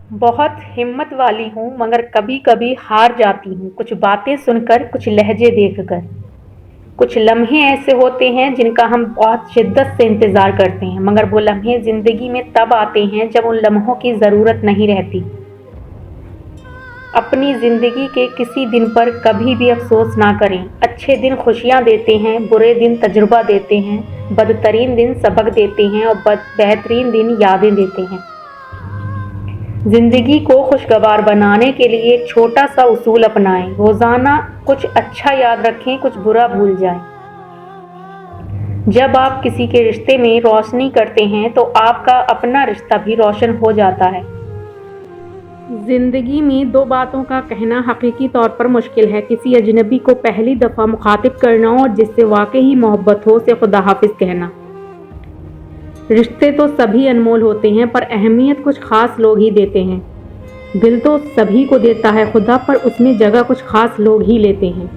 बहुत हिम्मत वाली हूँ मगर कभी कभी हार जाती हूँ, कुछ बातें सुनकर, कुछ लहजे देखकर। कुछ लम्हे ऐसे होते हैं जिनका हम बहुत शिद्दत से इंतज़ार करते हैं, मगर वो लम्हे ज़िंदगी में तब आते हैं जब उन लम्हों की ज़रूरत नहीं रहती। अपनी ज़िंदगी के किसी दिन पर कभी भी अफ़सोस ना करें। अच्छे दिन खुशियाँ देते हैं, बुरे दिन तजुर्बा देते हैं, बदतरीन दिन सबक देते हैं और बेहतरीन दिन यादें देते हैं। ज़िंदगी को खुशगवार बनाने के लिए एक छोटा सा उसूल अपनाएं। रोज़ाना कुछ अच्छा याद रखें, कुछ बुरा भूल जाएं। जब आप किसी के रिश्ते में रोशनी करते हैं तो आपका अपना रिश्ता भी रोशन हो जाता है। ज़िंदगी में दो बातों का कहना हकीकी तौर पर मुश्किल है, किसी अजनबी को पहली दफ़ा मुखातिब करना और जिससे वाकई मोहब्बत हो उसे खुदा हाफिज़ कहना। रिश्ते तो सभी अनमोल होते हैं पर अहमियत कुछ ख़ास लोग ही देते हैं। दिल तो सभी को देता है खुदा, पर उसमें जगह कुछ ख़ास लोग ही लेते हैं।